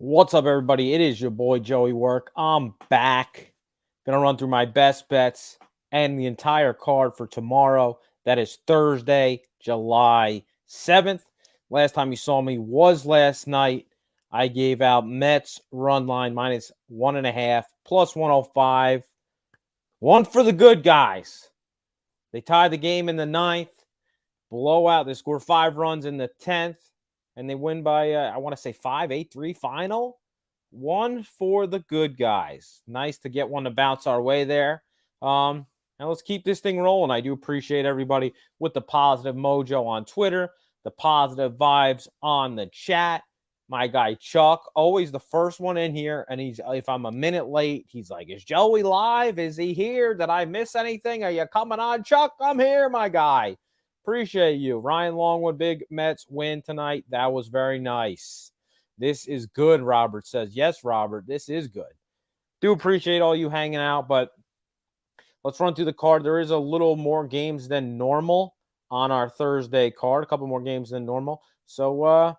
What's up, everybody? It is your boy Joeywerk. I'm back. Gonna run through my best bets and the entire card for tomorrow. That is Thursday, July 7th. Last time you saw me was last night. I gave out Mets run line minus 1.5 plus 105. One for the good guys. They tied the game in the 9th. Blowout. They scored 5 runs in the 10th. And they win by, I want to say 5-8-3 final. One for the good guys. Nice to get one to bounce our way there. Now let's keep this thing rolling. I do appreciate everybody with the positive mojo on Twitter, the positive vibes on the chat. My guy Chuck, always the first one in here. And if I'm a minute late, he's like, is Joey live? Is he here? Did I miss anything? Are you coming on, Chuck? I'm here, my guy. Appreciate you. Ryan Longwood, big Mets win tonight. That was very nice. This is good, Robert says. Yes, Robert, this is good. Do appreciate all you hanging out, but let's run through the card. There is a little more games than normal on our Thursday card, a couple more games than normal. So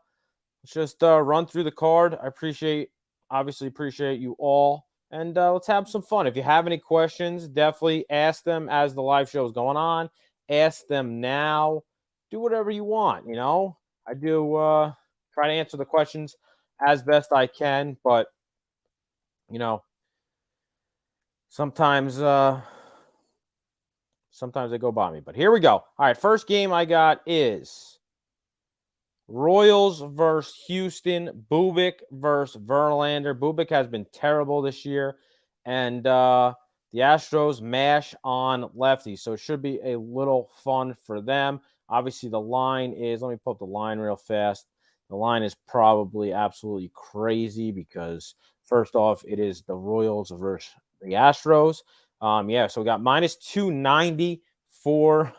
let's just run through the card. I obviously appreciate you all. And let's have some fun. If you have any questions, definitely ask them as the live show is going on. Ask them now. Do whatever you want, I do try to answer the questions as best I can, but, sometimes they go by me. But here we go. All right, first game I got is Royals versus Houston, Bubic versus Verlander. Bubic has been terrible this year, and the Astros mash on lefties, so it should be a little fun for them. Obviously, the line is, let me pull up the line real fast. The line is probably absolutely crazy because, first off, it is the Royals versus the Astros. So we got minus 290 for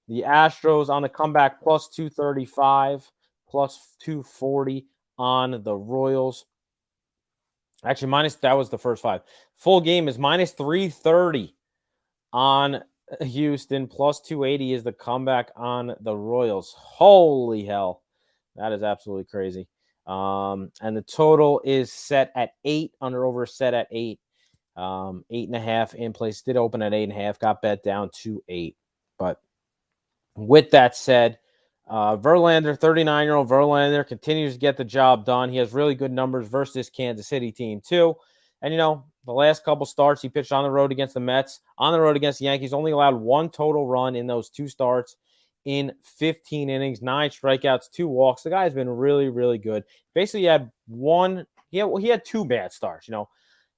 the Astros on the comeback, plus 235. Plus 240 on the Royals. Actually, that was the first 5. Full game is minus 330 on Houston. Plus 280 is the comeback on the Royals. Holy hell. That is absolutely crazy. And the total is set at 8. Under over set at 8. 8.5 in place. Did open at 8.5. Got bet down to 8. But with that said, Verlander, 39-year-old Verlander, continues to get the job done. He has really good numbers versus this Kansas City team, too. And, the last couple starts, he pitched on the road against the Mets, on the road against the Yankees, only allowed 1 total run in those 2 starts in 15 innings, 9 strikeouts, 2 walks. The guy's been really, really good. Basically, he had 2 bad starts,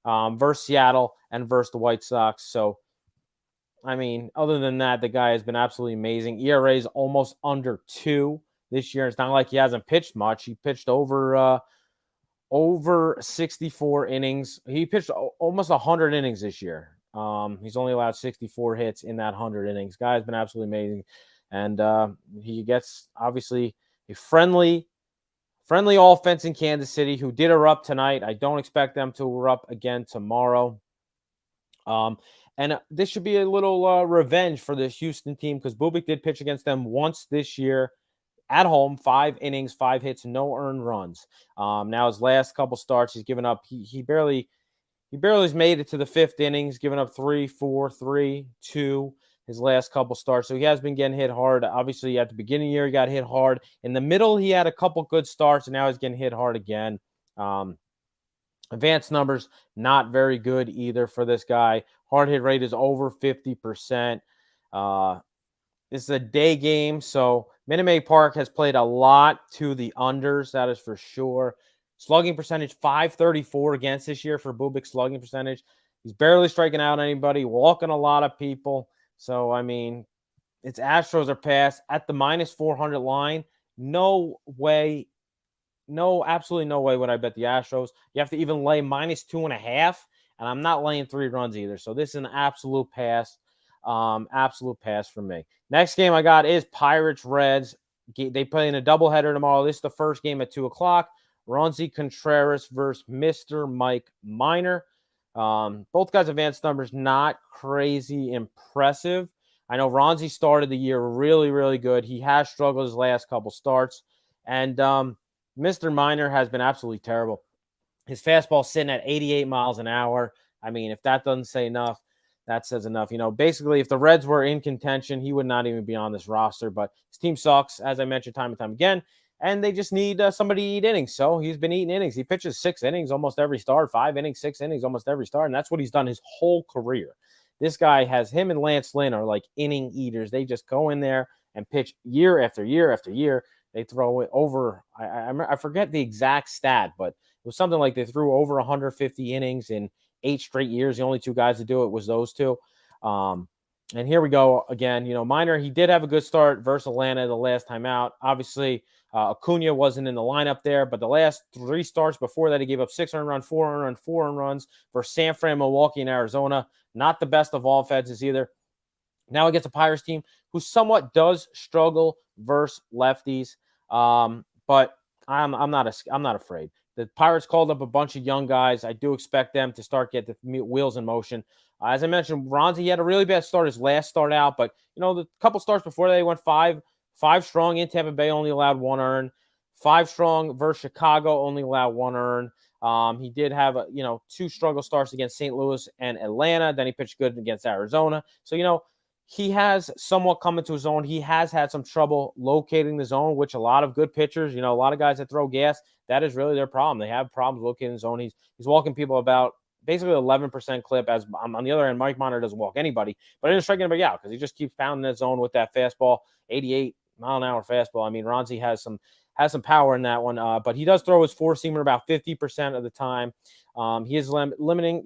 versus Seattle and versus the White Sox. So, other than that, the guy has been absolutely amazing. ERA is almost under 2 this year. It's not like he hasn't pitched much. He pitched over 64 innings. He pitched almost 100 innings this year. He's only allowed 64 hits in that 100 innings. Guy has been absolutely amazing. And he gets, obviously, a friendly offense in Kansas City, who did erupt tonight. I don't expect them to erupt again tomorrow. And this should be a little revenge for this Houston team because Bubic did pitch against them once this year at home, 5 innings, 5 hits, no earned runs. Now his last couple starts, he's given up. He barely has made it to the 5th inning. He's given up 3, 4, 3, 2 his last couple starts. So he has been getting hit hard. Obviously, at the beginning of the year, he got hit hard. In the middle, he had a couple good starts, and now he's getting hit hard again. Advanced numbers, not very good either for this guy. Hard hit rate is over 50%. This is a day game, so Minute Maid Park has played a lot to the unders, that is for sure. Slugging percentage, 534 against this year for Bubik's slugging percentage. He's barely striking out anybody, walking a lot of people. So, it's Astros are past at the minus 400 line. No way. No, absolutely no way would I bet the Astros. You have to even lay minus 2.5, and I'm not laying 3 runs either. So this is an absolute pass. Absolute pass for me. Next game I got is Pirates-Reds. They play in a doubleheader tomorrow. This is the first game at 2 o'clock. Ronzi Contreras versus Mr. Mike Minor. Both guys' advanced numbers not crazy impressive. I know Ronzi started the year really, really good. He has struggled his last couple starts. And Mr. Minor has been absolutely terrible. His fastball sitting at 88 miles an hour. I mean, if that doesn't say enough, that says enough. Basically, if the Reds were in contention, he would not even be on this roster. But his team sucks, as I mentioned time and time again, and they just need somebody to eat innings. So he's been eating innings. He pitches 6 innings almost every start, 5 innings, 6 innings almost every start, and that's what he's done his whole career. This guy has him and Lance Lynn are like inning eaters. They just go in there and pitch year after year after year. They throw it over. I forget the exact stat, but it was something like they threw over 150 innings in 8 straight years. The only 2 guys to do it was those 2. And here we go again. Minor, he did have a good start versus Atlanta the last time out. Obviously, Acuna wasn't in the lineup there, but the last 3 starts before that, he gave up 6 earned runs, 4 earned runs, 4 earned runs for San Fran, Milwaukee, and Arizona. Not the best of all offenses either. Now against a Pirates team who somewhat does struggle versus lefties, but I'm not afraid. The Pirates called up a bunch of young guys. I do expect them to start get the wheels in motion. As I mentioned, Ronzi, he had a really bad start his last start out, but the couple starts before that, he went five strong in Tampa Bay, only allowed 1 earn. 5 strong versus Chicago, only allowed 1 earn. He did have 2 struggle starts against St. Louis and Atlanta. Then he pitched good against Arizona. So he has somewhat come into his own. He has had some trouble locating the zone, which a lot of good pitchers, a lot of guys that throw gas, that is really their problem. They have problems locating the zone. He's walking people about basically 11% clip. As on the other end, Mike Minor doesn't walk anybody, but he doesn't strike anybody out because he just keeps pounding that zone with that fastball, 88 mile an hour fastball. I mean, Ronzi has some power in that one, but he does throw his 4-seamer about 50% of the time. He is limiting,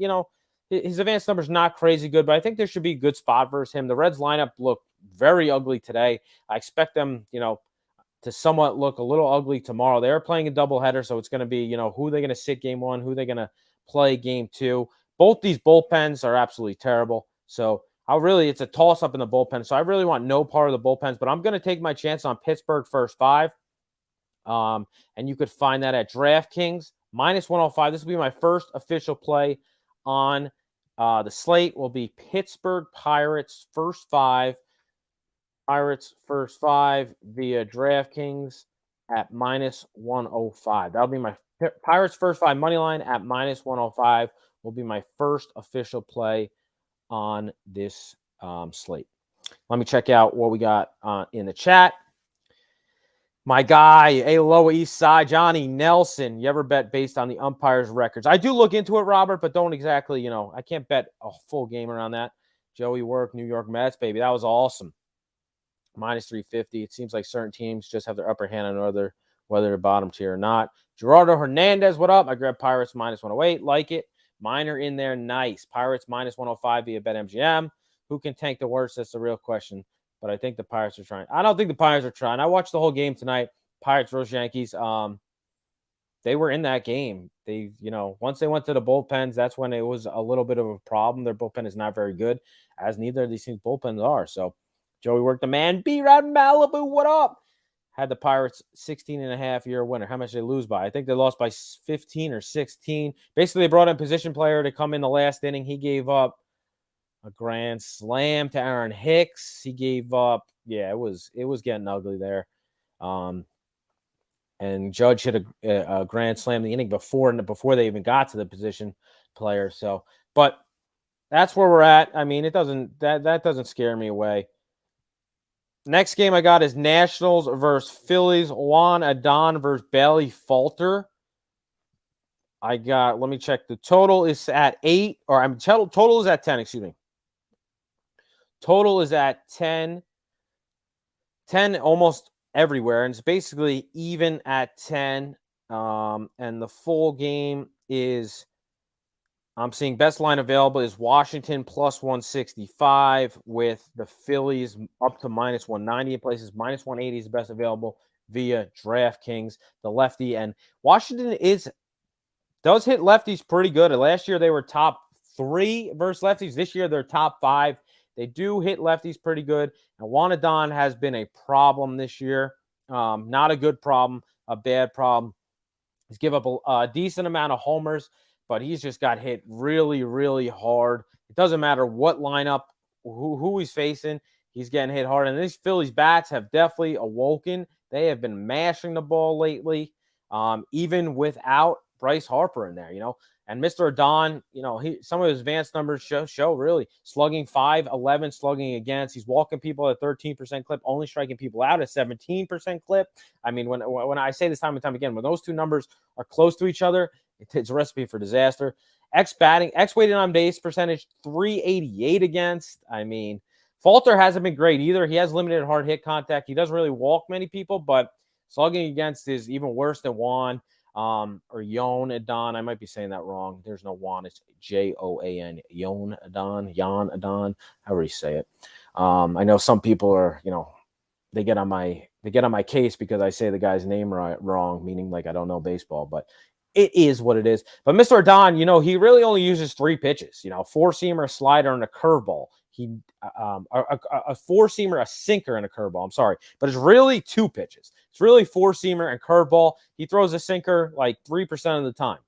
his advanced number is not crazy good, but I think there should be a good spot versus him. The Reds lineup looked very ugly today. I expect them, to somewhat look a little ugly tomorrow. They're playing a doubleheader, so it's going to be, who they're going to sit game 1, who they're going to play game 2. Both these bullpens are absolutely terrible. So it's a toss-up in the bullpen. So I really want no part of the bullpens, but I'm going to take my chance on Pittsburgh first 5. And you could find that at DraftKings, -105. This will be my first official play on the slate. Will be Pittsburgh Pirates first 5. Pirates first 5 via DraftKings at -105. That'll be my Pirates first 5 money line at -105. Will be my first official play on this slate. Let me check out what we got in the chat. My guy, Lower East Side, Johnny Nelson. You ever bet based on the umpires' records? I do look into it, Robert, but don't exactly, I can't bet a full game around that. Joeywerk, New York Mets, baby. That was awesome. -350. It seems like certain teams just have their upper hand on whether they're bottom tier or not. Gerardo Hernandez, what up? I grabbed Pirates -108. Like it. Minor in there, nice. Pirates -105 via BetMGM. Who can tank the worst? That's the real question. But I think the Pirates are trying. I don't think the Pirates are trying. I watched the whole game tonight. Pirates versus Yankees. They were in that game. They, once they went to the bullpens, that's when it was a little bit of a problem. Their bullpen is not very good, as neither of these teams' bullpens are. So Joeywerk, the man, B-Rod Malibu, what up? Had the Pirates 16.5-year winner. How much did they lose by? I think they lost by 15 or 16. Basically, they brought in a position player to come in the last inning. He gave up a grand slam to Aaron Hicks. He gave up, it was getting ugly there. And Judge hit a grand slam the inning before they even got to the position player. So, but that's where we're at. I mean, that doesn't scare me away. Next game I got is Nationals versus Phillies. Juan Adon versus Bailey Falter. Let me check. The total is at 8, total is at 10, excuse me. Total is at 10. 10 almost everywhere, and it's basically even at 10. And the full game is, I'm seeing best line available is Washington +165 with the Phillies up to -190 in places. -180 is the best available via DraftKings. The lefty, and Washington does hit lefties pretty good. Last year they were top 3 versus lefties. This year they're top 5. They do hit lefties pretty good. And Juan Adon has been a problem this year. Not a good problem, a bad problem. He's given up a decent amount of homers, but he's just got hit really, really hard. It doesn't matter what lineup, who he's facing, he's getting hit hard. And these Phillies bats have definitely awoken. They have been mashing the ball lately. Even without Bryce Harper in there, And Mr. Adon, some of his advanced numbers show really slugging 5-11, slugging against. He's walking people at a 13% clip, only striking people out at 17% clip. I mean, when I say this time and time again, when those two numbers are close to each other, it's a recipe for disaster. X-weighted on base percentage, 388 against. I mean, Falter hasn't been great either. He has limited hard hit contact. He doesn't really walk many people, but slugging against is even worse than Juan or Yon Adon. I might be saying that wrong. There's no Juan. It's Joan. Yon Adon, however you say it. I know some people are, they get on my case because I say the guy's name wrong, meaning like I don't know baseball, but it is what it is. But Mr. Adon, he really only uses 3 pitches, 4-seamer, a slider, and a curveball. He a 4-seamer, a sinker, and a curveball. I'm sorry, but it's really 2 pitches. It's really 4-seamer and curveball. He throws a sinker like 3% of the time.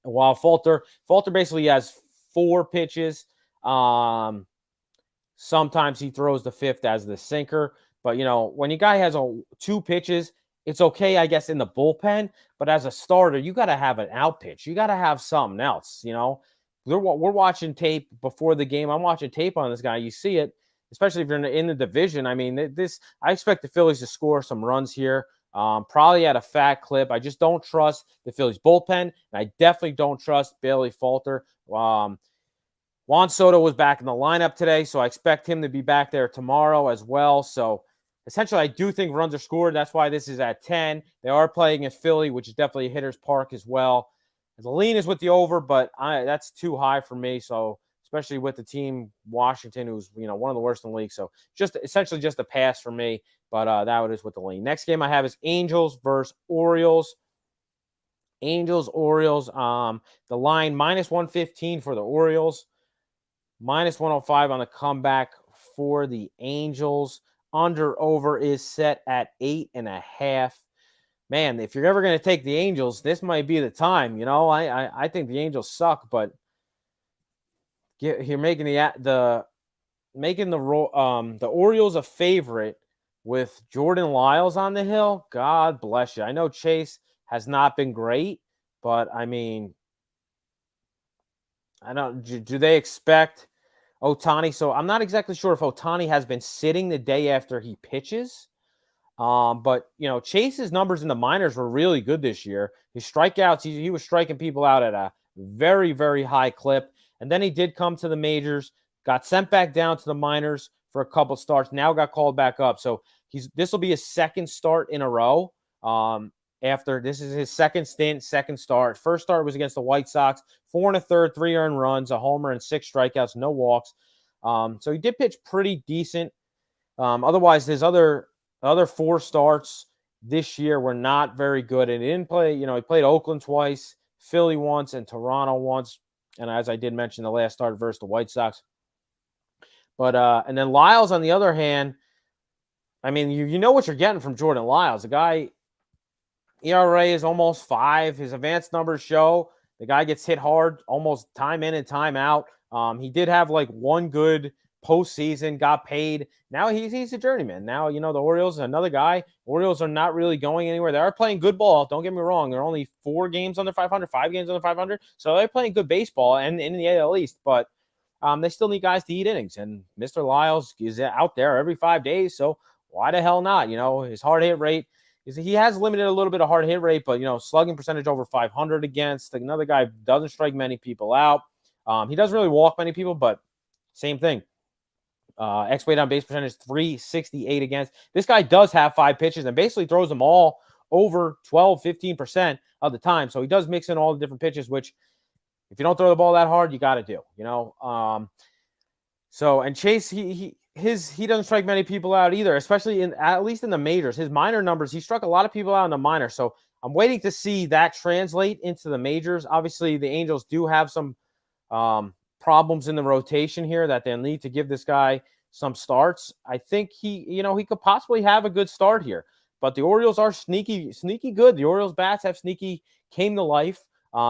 While Falter basically has 4 pitches. Sometimes he throws the 5th as the sinker. But when your guy has 2 pitches, it's okay, I guess, in the bullpen. But as a starter, you got to have an out pitch. You got to have something else. We're watching tape before the game. I'm watching tape on this guy. You see it, especially if you're in the division. I mean, I expect the Phillies to score some runs here, probably at a fat clip. I just don't trust the Phillies bullpen, and I definitely don't trust Bailey Falter. Juan Soto was back in the lineup today, so I expect him to be back there tomorrow as well. So essentially, I do think runs are scored. That's why this is at 10. They are playing in Philly, which is definitely a hitter's park as well. The lean is with the over, but that's too high for me. So especially with the team Washington, who's one of the worst in the league. So essentially just a pass for me. But that is with the lean. Next game I have is Angels versus Orioles. Orioles. The line -115 for the Orioles, -105 on the comeback for the Angels. Under/over is set at 8.5. Man, if you're ever going to take the Angels, this might be the time. I think the Angels suck, but you're making the Orioles a favorite with Jordan Lyles on the hill. God bless you. I know Chase has not been great, but I mean, I don't. Do they expect Ohtani? So I'm not exactly sure if Ohtani has been sitting the day after he pitches. But Chase's numbers in the minors were really good this year. His strikeouts, he was striking people out at a very, very high clip. And then he did come to the majors, got sent back down to the minors for a couple starts, now got called back up. So this will be his second start in a row. After this is his second stint, second start. First start was against the White Sox, 4 1/3, 3 earned runs, a homer, and 6 strikeouts, no walks. So he did pitch pretty decent. Otherwise, his other 4 starts this year were not very good. And he didn't play, he played Oakland twice, Philly once, and Toronto once. And as I did mention, the last start versus the White Sox. But and then Lyles, on the other hand, I mean, you know what you're getting from Jordan Lyles. The guy, ERA is almost 5. His advanced numbers show the guy gets hit hard almost time in and time out. He did have like one good postseason, got paid. Now he's a journeyman. Now, the Orioles, another guy. Orioles are not really going anywhere. They are playing good ball. Don't get me wrong. They're only 4 games under 500, 5 games under 500. So they're playing good baseball and in the AL East. But they still need guys to eat innings. And Mr. Lyles is out there every 5 days. So why the hell not? His hard hit rate he has limited a little bit of hard hit rate, but slugging percentage over 500 against. Another guy doesn't strike many people out. He doesn't really walk many people, but same thing. X-weight on base percentage 368 against. This guy does have 5 pitches and basically throws them all over 12-15% of the time. So he does mix in all the different pitches, which if you don't throw the ball that hard, you got to do. So and Chase he doesn't strike many people out either, especially at least in the majors. His minor numbers, he struck a lot of people out in the minors. So I'm waiting to see that translate into the majors. Obviously, the Angels do have some problems in the rotation here that they'll need to give this guy some starts. I think he could possibly have a good start here. But the Orioles are sneaky good. The Orioles bats have came to life.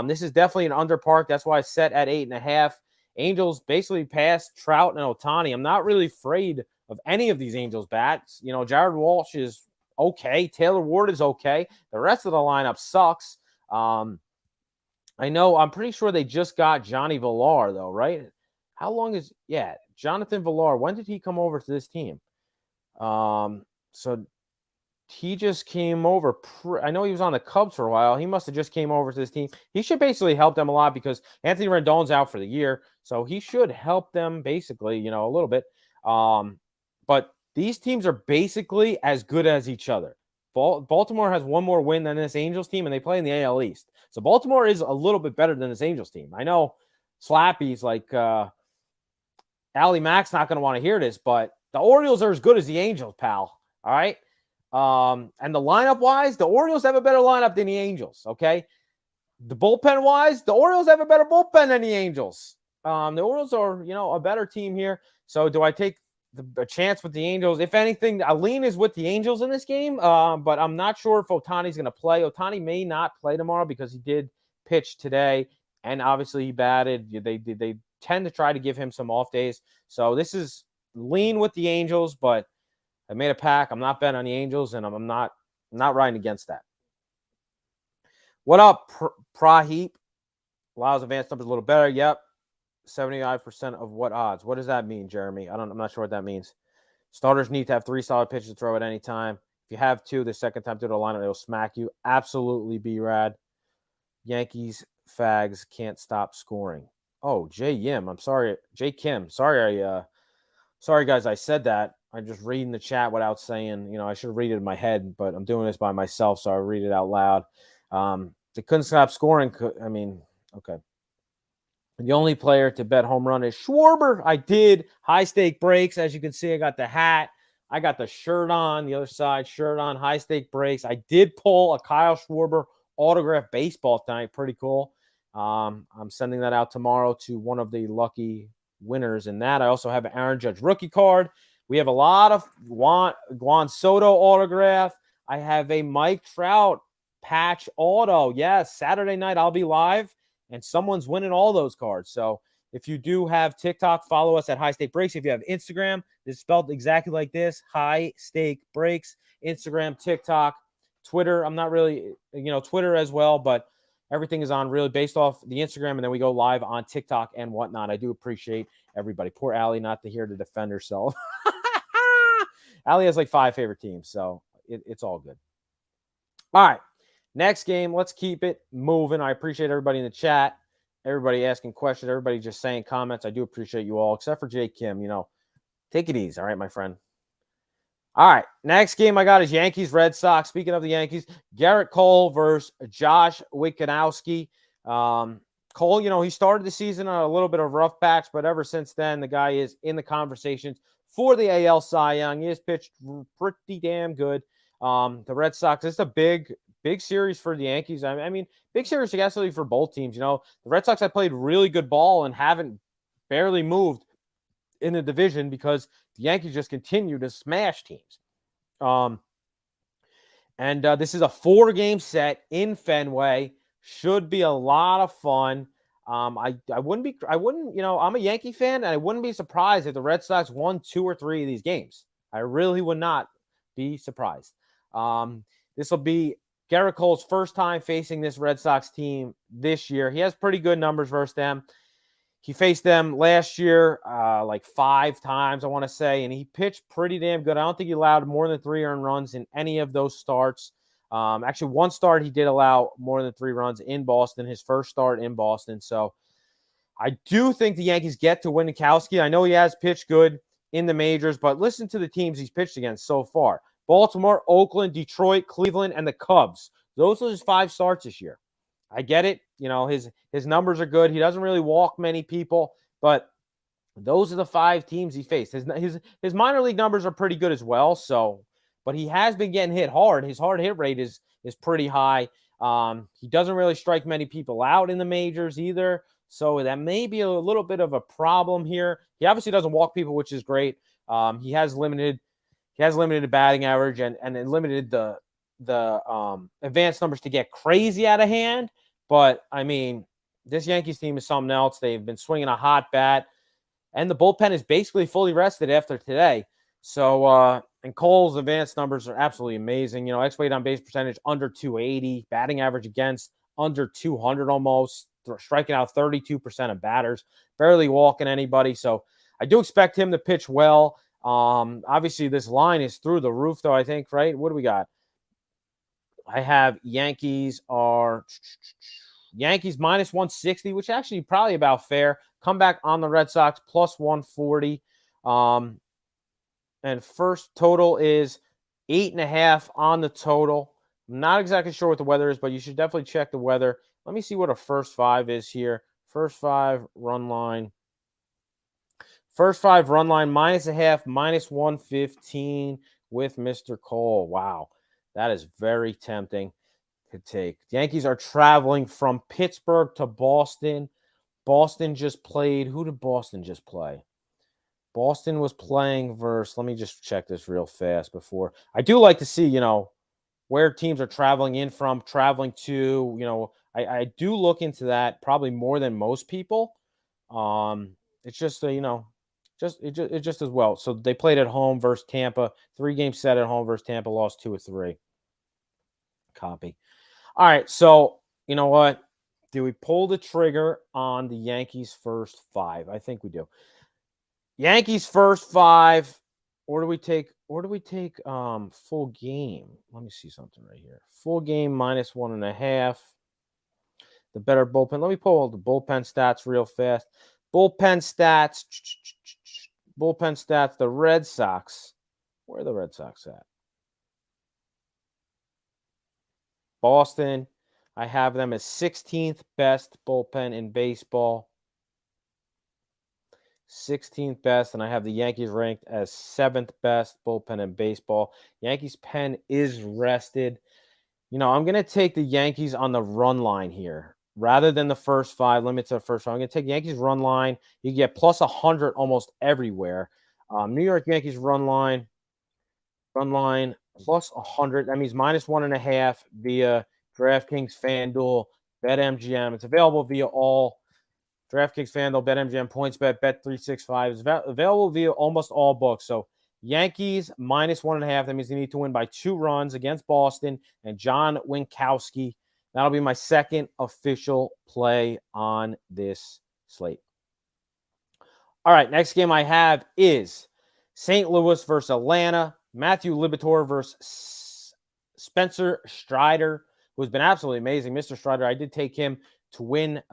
This is definitely an under park. That's why it's set at 8.5. Angels basically passed Trout and Ohtani. I'm not really afraid of any of these Angels bats. Jared Walsh is okay. Taylor Ward is okay. The rest of the lineup sucks. I know, I'm pretty sure they just got Johnny Villar, though, right? How long is, yeah, Jonathan Villar, when did he come over to this team? So he just came over. I know he was on the Cubs for a while. He must have just came over to this team. He should basically help them a lot because Anthony Rendon's out for the year. So he should help them basically, a little bit. But these teams are basically as good as each other. Baltimore has one more win than this Angels team, and they play in the AL East. So Baltimore is a little bit better than this Angels team. I know Slappy's like Allie Mack's not going to want to hear this, but the Orioles are as good as the Angels, pal. All right. And the lineup wise, the Orioles have a better lineup than the Angels. Okay. The bullpen wise, the Orioles have a better bullpen than the Angels. The Orioles are, a better team here. So do I take a chance with the Angels? If anything, a lean is with the Angels in this game. But I'm not sure if Ohtani's going to play. Ohtani may not play tomorrow because he did pitch today, and obviously he batted. They tend to try to give him some off days. So this is lean with the Angels, but I made a pack. I'm not betting on the Angels, and I'm not riding against that. What up, Praheep? Allows advanced numbers a little better. Yep. 75% of what odds? What does that mean, Jeremy? I'm not sure what that means. Starters need to have 3 solid pitches to throw at any time. If you have 2, the second time through the lineup, it'll smack you. Absolutely be rad. Yankees fags can't stop scoring. Oh, J Yim. I'm sorry. J Kim. Sorry, guys, I said that. I'm just reading the chat without saying, I should read it in my head, but I'm doing this by myself, so I read it out loud. They couldn't stop scoring. Okay. The only player to bet home run is Schwarber. I did high stake breaks. As you can see, I got the hat. I got the shirt on, the other side, shirt on, high stake breaks. I did pull a Kyle Schwarber autographed baseball tonight. Pretty cool. I'm sending that out tomorrow to one of the lucky winners in that. I also have an Aaron Judge rookie card. We have a lot of Juan Soto autograph. I have a Mike Trout patch auto. Yes, Saturday night I'll be live, and someone's winning all those cards. So if you do have TikTok, follow us at High Stake Breaks. If you have Instagram, it's spelled exactly like this, High Stake Breaks. Instagram, TikTok, Twitter. I'm not really, Twitter as well, but everything is on really based off the Instagram, and then we go live on TikTok and whatnot. I do appreciate everybody. Poor Allie not here to defend herself. Allie has like 5 favorite teams, so it's all good. All right, next game. Let's keep it moving. I appreciate everybody in the chat, everybody asking questions, everybody just saying comments. I do appreciate you all, except for J Kim. Take it easy, all right, my friend. All right, next game I got is Yankees Red Sox. Speaking of the Yankees, Garrett Cole versus Josh Witkowski. Cole, he started the season on a little bit of rough patch, but ever since then, the guy is in the conversations for the AL Cy Young. He has pitched pretty damn good. The Red Sox, it's a big series for the Yankees. I mean, big series actually for both teams. The Red Sox have played really good ball and haven't barely moved in the division because the Yankees just continue to smash teams. This is a 4-game set in Fenway. Should be a lot of fun. I'm a Yankee fan, and I wouldn't be surprised if the Red Sox won 2 or 3 of these games. I really would not be surprised. This will be Garrett Cole's first time facing this Red Sox team this year. He has pretty good numbers versus them. He faced them last year like 5 times, I want to say, and he pitched pretty damn good. I don't think he allowed more than 3 earned runs in any of those starts. Actually, one start he did allow more than 3 runs in Boston, his first start in Boston. So I do think the Yankees get to Witkowski. I know he has pitched good in the majors, but listen to the teams he's pitched against so far. Baltimore, Oakland, Detroit, Cleveland, and the Cubs. Those are his 5 starts this year. I get it. His numbers are good. He doesn't really walk many people, but those are the 5 teams he faced. His minor league numbers are pretty good as well. So, but he has been getting hit hard. His hard hit rate is pretty high. He doesn't really strike many people out in the majors either. So that may be a little bit of a problem here. He obviously doesn't walk people, which is great. He has limited the batting average and limited the advanced numbers to get crazy out of hand. But, I mean, this Yankees team is something else. They've been swinging a hot bat, and the bullpen is basically fully rested after today. So, and Cole's advanced numbers are absolutely amazing. X weight on base percentage under 280, batting average against under 200 almost, striking out 32% of batters, barely walking anybody. So I do expect him to pitch well. Obviously, this line is through the roof, though, I think, right? What do we got? I have Yankees minus 160, which actually probably about fair. Comeback on the Red Sox plus 140. And first total is 8.5 on the total. I'm not exactly sure what the weather is, but you should definitely check the weather. Let me see what a first five is here. First five run line. First five run line minus a half, minus 115 with Mr. Cole. Wow, that is very tempting to take. The Yankees are traveling from Pittsburgh to Boston. Boston just played. Who did Boston just play? Boston was playing versus, let me just check this real fast before. I do like to see, where teams are traveling in from, traveling to, I do look into that probably more than most people. It's just, just as well. So they played at home versus Tampa, 3-game set at home versus Tampa, lost 2 of 3. Copy. All right. So you know what? Do we pull the trigger on the Yankees first five? I think we do. Yankees first five, or do we take full game? Let me see something right here. Full game minus 1.5. The better bullpen. Let me pull the bullpen stats real fast. Bullpen stats. The Red Sox. Where are the Red Sox at? Boston. I have them as 16th best bullpen in baseball. 16th best, and I have the Yankees ranked as 7th best bullpen in baseball. Yankees pen is rested. I'm going to take the Yankees on the run line here. Rather than the first five, limit to the first five. I'm going to take Yankees run line. You get plus 100 almost everywhere. New York Yankees run line plus 100. That means minus 1.5 via DraftKings, FanDuel, BetMGM. It's available via all DraftKings, FanDuel, BetMGM, PointsBet, Bet365. It's available via almost all books. So Yankees minus 1.5. That means they need to win by 2 runs against Boston and John Winkowski. That'll be my second official play on this slate. All right, next game I have is St. Louis versus Atlanta. Matthew Liberatore versus Spencer Strider, who's been absolutely amazing. Mr. Strider, I did take him to win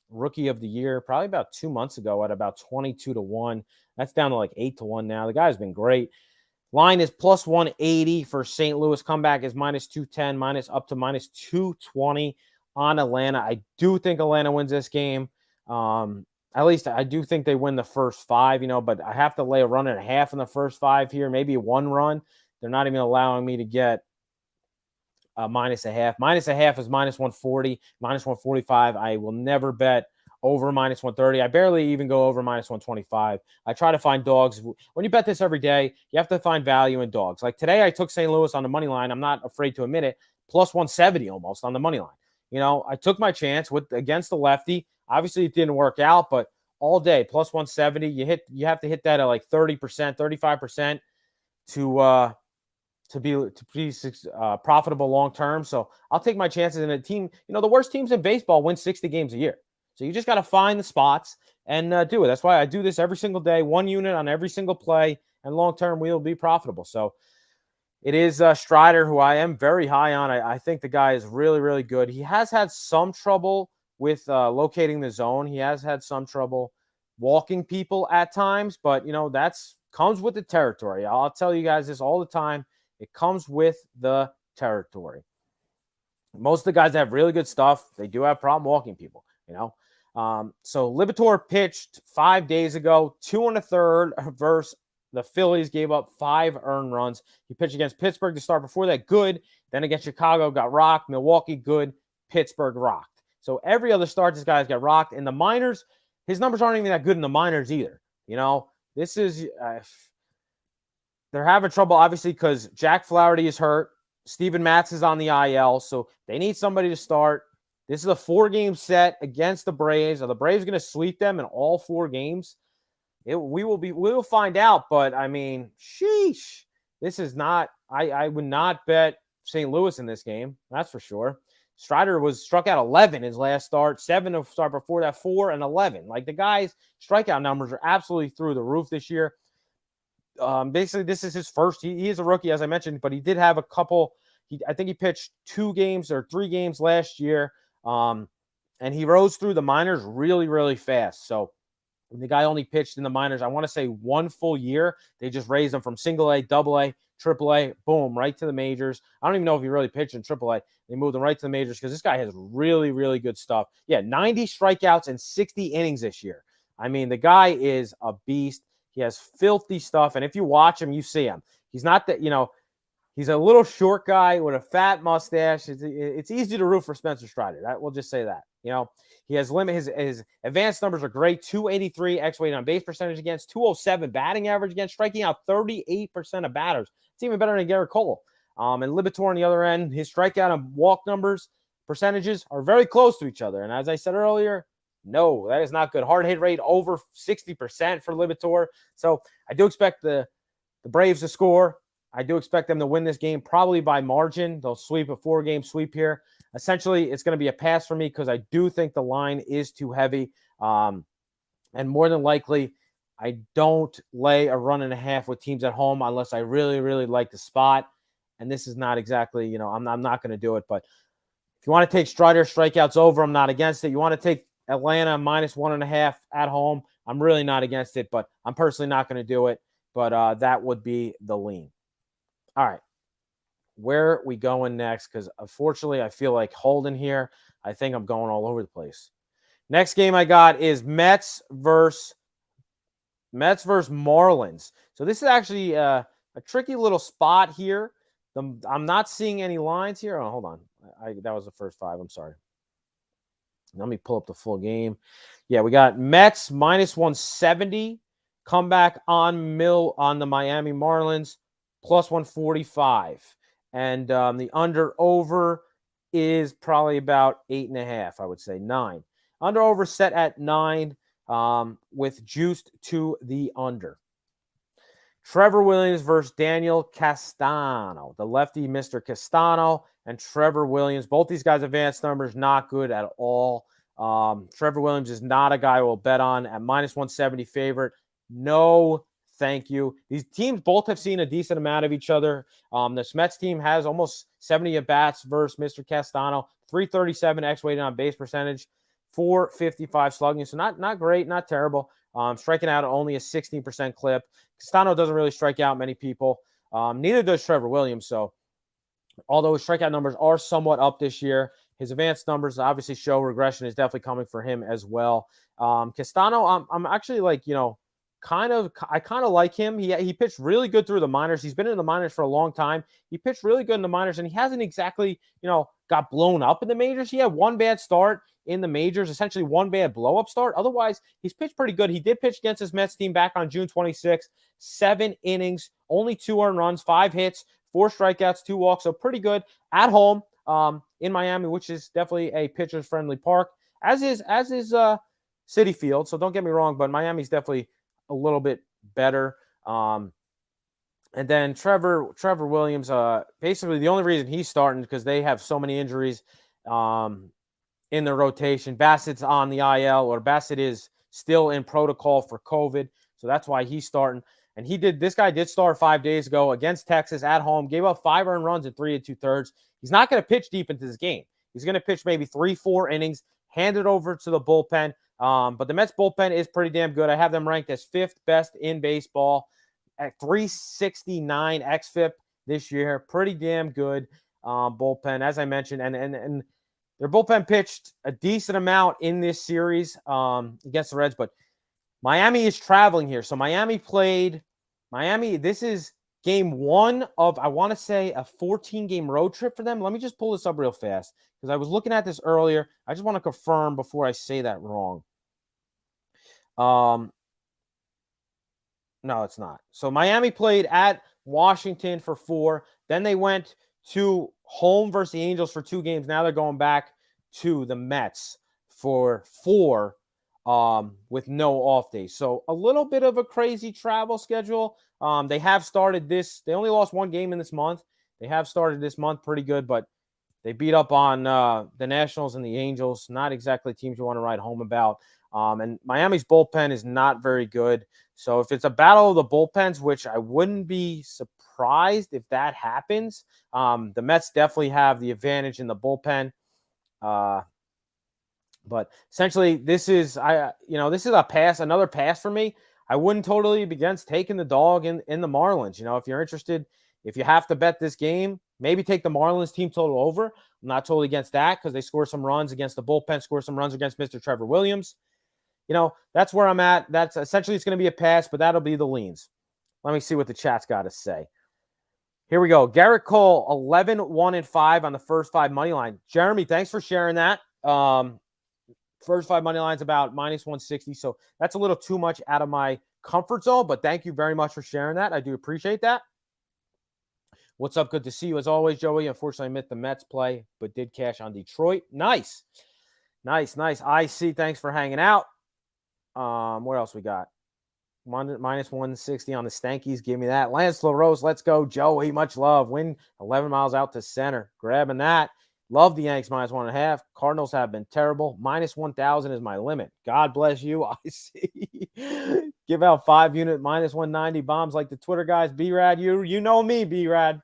Rookie of the Year probably about 2 months ago at about 22-1. That's down to like 8-1 now. The guy's been great. Line is plus 180 for St. Louis. Comeback is minus 210, up to minus 220 on Atlanta. I do think Atlanta wins this game. At least I do think they win the first 5, but I have to lay a 1.5 in the first 5 here, maybe 1 run. They're not even allowing me to get minus a half. Minus a half is minus 140, minus 145. I will never bet over minus 130. I barely even go over minus 125. I try to find dogs. When you bet this every day, you have to find value in dogs. Like today, I took St. Louis on the money line. I'm not afraid to admit it. Plus 170 almost on the money line. I took my chance against the lefty. Obviously, it didn't work out, but all day, plus 170. You have to hit that at like 30%, 35% to be profitable long term. So I'll take my chances in a team. The worst teams in baseball win 60 games a year. So you just got to find the spots and do it. That's why I do this every single day, 1 unit on every single play, and long term we will be profitable. So it is Strider, who I am very high on. I think the guy is really, really good. He has had some trouble with locating the zone. He has had some trouble walking people at times, but that's comes with the territory. I'll tell you guys this all the time. It comes with the territory. Most of the guys that have really good stuff, they do have problem walking people, So Liberatore pitched 5 days ago, 2 1/3 versus the Phillies, gave up 5 earned runs. He pitched against Pittsburgh to start before that, good. Then against Chicago, got rocked. Milwaukee, good. Pittsburgh, rocked. So every other start, this guy's got rocked. In the minors, his numbers aren't even that good in the minors either. This is they're having trouble, obviously, because Jack Flaherty is hurt. Steven Matz is on the IL, so they need somebody to start. This is a 4-game set against the Braves. Are the Braves going to sweep them in all 4 games? We will find out, but I mean, sheesh. This is not, I would not bet St. Louis in this game. That's for sure. Strider was struck out 11 his last start, 7 to start before that, 4 and 11. Like, the guy's strikeout numbers are absolutely through the roof this year. Basically, this is his first. He is a rookie, as I mentioned, but he did have a couple. I think he pitched 2 games or 3 games last year, and he rose through the minors really, really fast. So the guy only pitched in the minors, I want to say 1 full year. They just raised him from single A, double A, triple A, boom, right to the majors. I don't even know if he really pitched in triple A. They moved him right to the majors because this guy has really, really good stuff. Yeah, 90 strikeouts and 60 innings this year. I mean, the guy is a beast. He has filthy stuff, and if you watch him, you see him. He's not that, he's a little short guy with a fat mustache. It's easy to root for Spencer Strider. We'll just say that. He has his advanced numbers are great. 283 x-weighted on base percentage against, 207 batting average against, striking out 38% of batters. It's even better than Garrett Cole. And Libator on the other end, his strikeout and walk numbers percentages are very close to each other. And as I said earlier, no, that is not good. Hard hit rate over 60% for Libator. So I do expect the Braves to score. I do expect them to win this game probably by margin. They'll sweep a 4-game sweep here. Essentially, it's going to be a pass for me because I do think the line is too heavy. And more than likely, I don't lay a 1.5 with teams at home unless I really, really like the spot. And this is not exactly, I'm not going to do it. But if you want to take Strider strikeouts over, I'm not against it. You want to take Atlanta minus 1.5 at home, I'm really not against it, but I'm personally not going to do it. But that would be the lean. All right. Where are we going next? Because unfortunately, I feel like holding here. I think I'm going all over the place. Next game I got is Mets versus Marlins. So this is actually a tricky little spot here. I'm not seeing any lines here. Oh, hold on. That was the first 5. I'm sorry. Let me pull up the full game. Yeah, we got Mets minus 170. Comeback on the Miami Marlins plus 145. And the under-over is probably about 8.5, I would say, 9. Under-over set at 9 with juiced to the under. Trevor Williams versus Daniel Castano. The lefty, Mr. Castano, and Trevor Williams. Both these guys' advanced numbers, not good at all. Trevor Williams is not a guy I will bet on at minus 170 favorite. No, thank you. These teams both have seen a decent amount of each other. The Mets team has almost 70 at-bats versus Mr. Castano. 337 x-weighted on base percentage. 455 slugging. So not great, not terrible. Striking out at only a 16% clip. Castano doesn't really strike out many people. Neither does Trevor Williams. So although his strikeout numbers are somewhat up this year, his advanced numbers obviously show regression is definitely coming for him as well. Castano, I'm actually I kind of like him. He pitched really good through the minors. He's been in the minors for a long time. He pitched really good in the minors, and he hasn't exactly, got blown up in the majors. He had 1 bad start in the majors, essentially 1 bad blow-up start. Otherwise, he's pitched pretty good. He did pitch against his Mets team back on June 26th. 7 innings, only 2 earned runs, 5 hits, 4 strikeouts, 2 walks. So pretty good at home in Miami, which is definitely a pitcher's-friendly park, as is Citi Field. So don't get me wrong, but Miami's definitely a little bit better. And then Trevor Williams, basically the only reason he's starting because they have so many injuries in their rotation. Bassett's on the IL, or Bassett is still in protocol for COVID. So that's why he's starting. And this guy did start 5 days ago against Texas at home, gave up 5 earned runs in 3 2/3. He's not going to pitch deep into this game. He's going to pitch maybe 3-4 innings, hand it over to the bullpen. But the Mets bullpen is pretty damn good. I have them ranked as 5th best in baseball at 369 xFIP this year. Pretty damn good bullpen, as I mentioned. And their bullpen pitched a decent amount in this series against the Reds. But Miami is traveling here. So this is game 1 of, I want to say, a 14-game road trip for them. Let me just pull this up real fast because I was looking at this earlier. I just want to confirm before I say that wrong. No, it's not. So Miami played at Washington for 4. Then they went to home versus the Angels for 2 games. Now they're going back to the Mets for 4 with no off days. So a little bit of a crazy travel schedule. They have started this. They only lost 1 game in this month. They have started this month pretty good, but They beat up on the Nationals and the Angels. Not exactly teams you want to ride home about. And Miami's bullpen is not very good. So if it's a battle of the bullpens, which I wouldn't be surprised if that happens, the Mets definitely have the advantage in the bullpen. But essentially, this is a pass, another pass for me. I wouldn't totally be against taking the dog in the Marlins. If you're interested, if you have to bet this game, maybe take the Marlins team total over. I'm not totally against that because they score some runs against the bullpen, score some runs against Mr. Trevor Williams. That's where I'm at. That's essentially, it's going to be a pass, but that'll be the leans. Let me see what the chat's got to say. Here we go. Garrett Cole, 11-1-5 on the first 5 money line. Jeremy, thanks for sharing that. First 5 money lines about -160. So that's a little too much out of my comfort zone, but thank you very much for sharing that. I do appreciate that. What's up? Good to see you as always, Joey. Unfortunately, I missed the Mets play, but did cash on Detroit. Nice. I see. Thanks for hanging out. What else we got? -160 on the Stankies. Give me that. Lance LaRose, let's go. Joey, much love. Win 11 miles out to center. Grabbing that. Love the Yanks -1.5. Cardinals have been terrible. -1,000 is my limit. God bless you. I see. Give out 5 unit -190 bombs like the Twitter guys. B-Rad, you know me, B-Rad.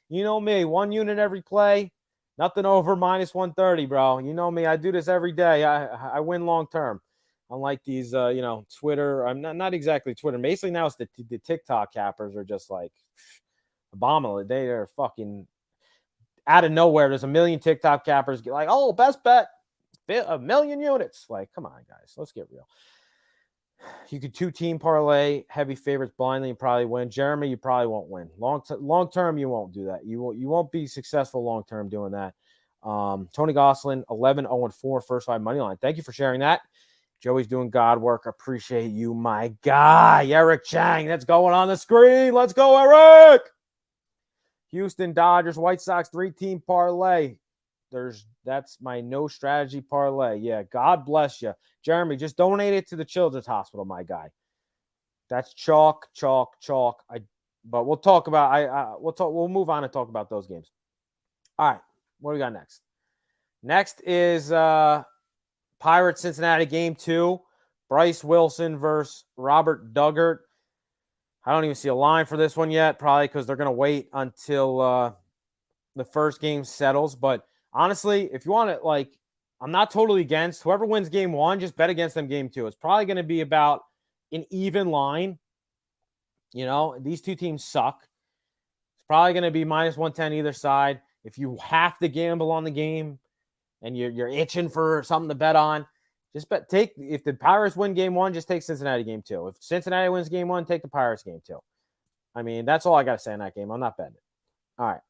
You know me. 1 unit every play. Nothing over -130, bro. You know me. I do this every day. I win long term. Unlike these, Twitter. I'm not exactly Twitter. Basically now it's the TikTok cappers are just like abominable. They are fucking out of nowhere. There's a million TikTok cappers get like, oh, best bet, 1 million units. Like, come on, guys, let's get real. You could 2-team parlay heavy favorites blindly and probably win. Jeremy, you probably won't win. Long term, you won't do that. You won't be successful long term doing that. Tony Gosselin, 11-0-4 first 5 money line. Thank you for sharing that. Joey's doing God work. Appreciate you, my guy. Eric Chang, that's going on the screen. Let's go, Eric. Houston Dodgers, White Sox 3-team parlay. That's my no strategy parlay. Yeah, God bless you. Jeremy, just donate it to the Children's Hospital, my guy. That's chalk. But we'll talk about we'll move on and talk about those games. All right, what do we got next? Next is Pirates Cincinnati game 2. Bryce Wilson versus Robert Duggart. I don't even see a line for this one yet, probably because they're going to wait until the first game settles. But honestly, if you want to, I'm not totally against whoever wins game 1, just bet against them game 2. It's probably going to be about an even line. These two teams suck. It's probably going to be -110 either side. If you have to gamble on the game and you're itching for something to bet on, just if the Pirates win game 1, just take Cincinnati game 2. If Cincinnati wins game 1, take the Pirates game 2. I mean, that's all I got to say in that game. I'm not betting it. All right.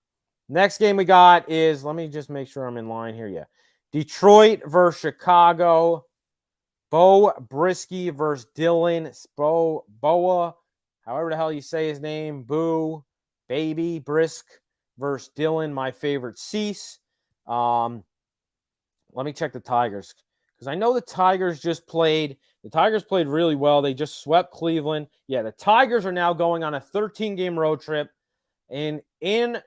Next game we got is, let me just make sure I'm in line here. Yeah. Detroit versus Chicago. Bo Brisky versus Dylan Boa. However the hell you say his name. Boo. Baby Brisk versus Dylan, my favorite Cease. Let me check the Tigers. Because I know the Tigers just played. The Tigers played really well. They just swept Cleveland. Yeah, the Tigers are now going on a 13-game road trip in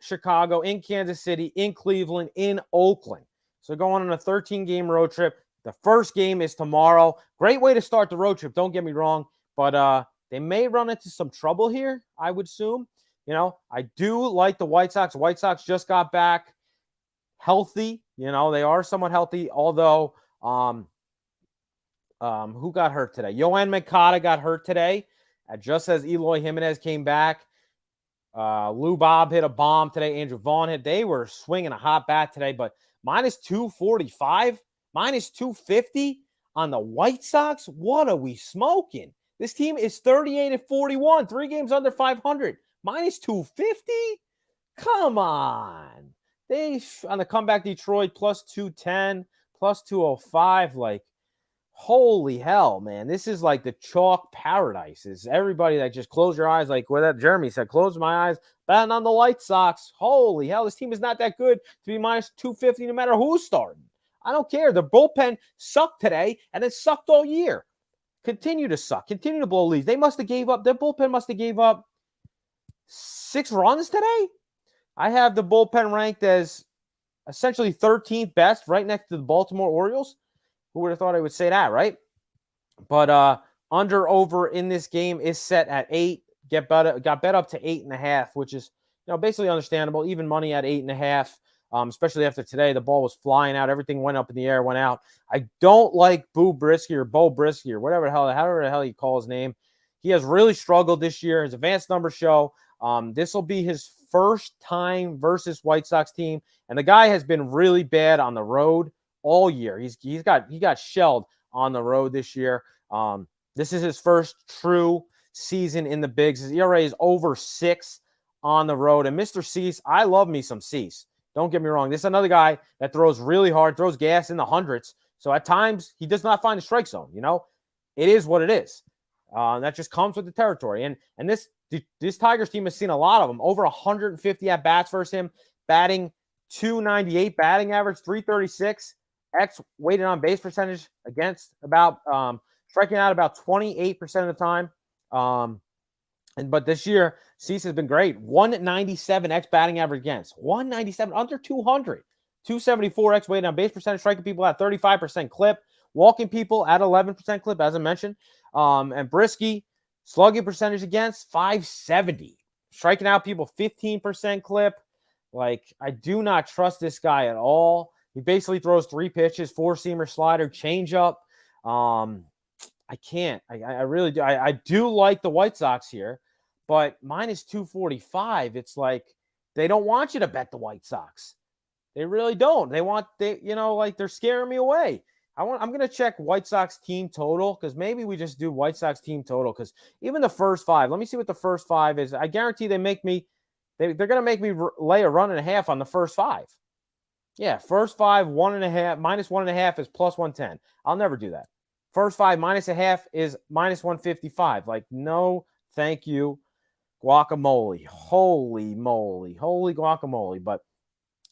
Chicago, in Kansas City, in Cleveland, in Oakland. So going on a 13-game road trip. The first game is tomorrow. Great way to start the road trip, don't get me wrong. But they may run into some trouble here, I would assume. I do like the White Sox. White Sox just got back healthy. They are somewhat healthy, although who got hurt today? Yohan Moncada got hurt today. Just as Eloy Jimenez came back. Lou Bob hit a bomb today. Andrew Vaughn hit. They were swinging a hot bat today, but -245, -250 on the White Sox. What are we smoking? This team is 38-41, 3 games under 500. -250? Come on. They on the comeback Detroit +210, +205. Holy hell, man. This is like the chalk paradise. Is everybody that just close your eyes, like what that Jeremy said, close my eyes, betting on the White Sox. Holy hell, this team is not that good to be -250 no matter who's starting. I don't care. The bullpen sucked today, and it sucked all year. Continue to suck. Continue to blow leads. They must have gave up. Their bullpen must have gave up 6 runs today. I have the bullpen ranked as essentially 13th best, right next to the Baltimore Orioles. Who would have thought I would say that, right? But under over in this game is set at 8. Got bet up to 8.5, which is basically understandable. Even money at 8.5, especially after today. The ball was flying out. Everything went up in the air, went out. I don't like Bo Brisky or whatever however the hell you call his name. He has really struggled this year. His advanced numbers show this will be his first time versus White Sox team, and the guy has been really bad on the road all year. He got shelled on the road this year. This is his first true season in the bigs. His ERA is over 6 on the road. And Mr. Cease, I love me some Cease. Don't get me wrong. This is another guy that throws really hard, throws gas in the hundreds. So at times he does not find the strike zone. It is what it is. That just comes with the territory. And this Tigers team has seen a lot of them. Over 150 at bats versus him, batting .298 batting average, .336. X weighted on base percentage against about striking out about 28% of the time. But this year, Cease has been great. 197 X batting average against. 197 under 200. 274 X weighted on base percentage, striking people at 35% clip, walking people at 11% clip, as I mentioned. And Brisky, slugging percentage against 570. Striking out people 15% clip. Like, I do not trust this guy at all. He basically throws 3 pitches, 4-seamer, slider, changeup. I can't. I really do. I do like the White Sox here, but minus 245. It's like they don't want you to bet the White Sox. They really don't. They're scaring me away. I'm going to check White Sox team total because maybe we just do White Sox team total because even the first 5. Let me see what the first 5 is. I guarantee they're going to make me lay a run and a half on the first 5. Yeah, first 5, 1.5, minus 1.5 is plus 110. I'll never do that. First 5 minus a half is minus 155. Like, no, thank you. Guacamole. Holy moly. Holy guacamole. But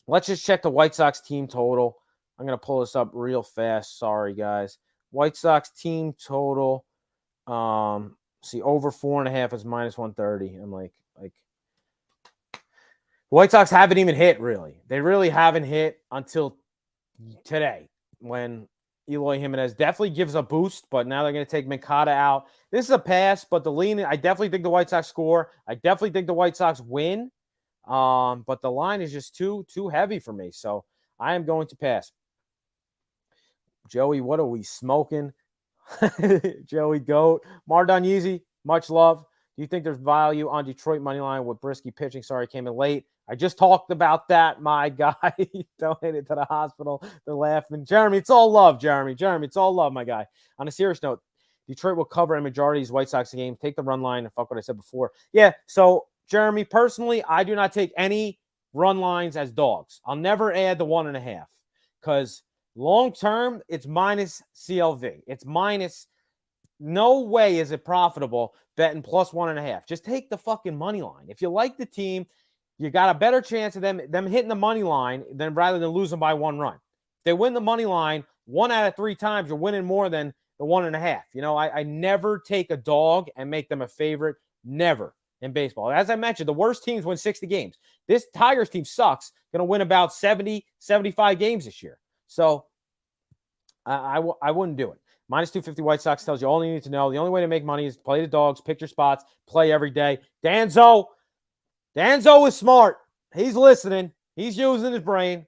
let's just check the White Sox team total. I'm going to pull this up real fast. Sorry, guys. White Sox team total. See, over 4.5 is minus 130. I'm like, White Sox haven't even hit, really. They really haven't hit until today when Eloy Jimenez definitely gives a boost, but now they're going to take Mancada out. This is a pass, but I definitely think the White Sox score. I definitely think the White Sox win, but the line is just too heavy for me, so I am going to pass. Joey, what are we smoking? Joey Goat. Mardon Yeezy, much love. Do you think there's value on Detroit money line with Brisky pitching? Sorry, came in late. I just talked about that, my guy. Donated to the hospital. They're laughing. Jeremy, it's all love, Jeremy, it's all love, my guy. On a serious note, Detroit will cover a majority of these White Sox games. Take the run line and fuck what I said before. Yeah, so, Jeremy, personally, I do not take any run lines as dogs. I'll never add the 1.5 because long-term, it's minus CLV. It's minus. No way is it profitable betting plus 1.5. Just take the fucking money line. If you like the team, you got a better chance of them hitting the money line rather than losing by 1 run. If they win the money line 1 out of 3 times, you're winning more than the 1.5. I never take a dog and make them a favorite. Never in baseball. As I mentioned, the worst teams win 60 games. This Tigers team sucks. Going to win about 70, 75 games this year. So I wouldn't do it. Minus 250 White Sox tells you all you need to know. The only way to make money is to play the dogs, pick your spots, play every day. Danzo is smart. He's listening. He's using his brain.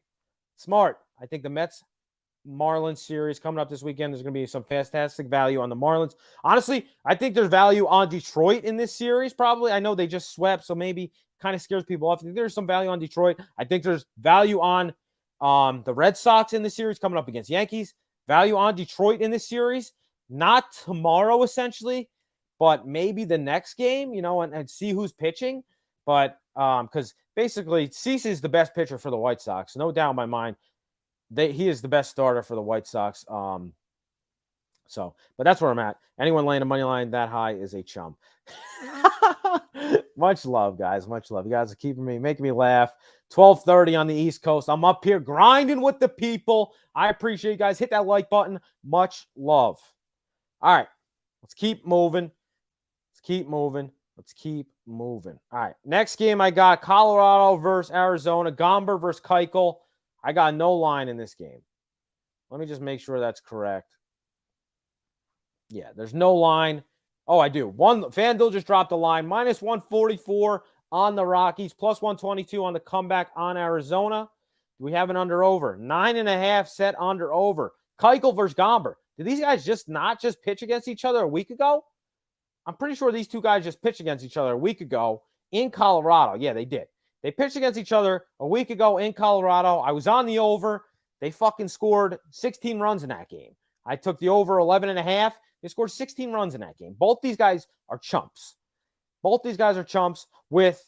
Smart. I think the Mets-Marlins series coming up this weekend, there's going to be some fantastic value on the Marlins. Honestly, I think there's value on Detroit in this series probably. I know they just swept, so maybe kind of scares people off. I think there's some value on Detroit. I think there's value on the Red Sox in this series coming up against Yankees. Value on Detroit in this series. Not tomorrow, essentially, but maybe the next game, and see who's pitching. But because basically Cease is the best pitcher for the White Sox. No doubt in my mind. He is the best starter for the White Sox. But that's where I'm at. Anyone laying a money line that high is a chum. Much love, guys. Much love. You guys are making me laugh. 12:30 on the East Coast. I'm up here grinding with the people. I appreciate you guys. Hit that like button. Much love. All right. Let's keep moving. All right. Next game I got Colorado versus Arizona. Gomber versus Keuchel. I got no line in this game. Let me just make sure that's correct. Yeah, there's no line. Oh, I do. FanDuel just dropped a line. Minus 144 on the Rockies, plus 122 on the comeback on Arizona. Do we have an under-over? 9.5 set under-over. Keuchel versus Gomber. Did these guys not just pitch against each other a week ago? I'm pretty sure these two guys just pitched against each other a week ago in Colorado. Yeah, they did. They pitched against each other a week ago in Colorado. I was on the over. They fucking scored 16 runs in that game. I took the over 11.5. They scored 16 runs in that game. Both these guys are chumps. Both these guys are chumps, with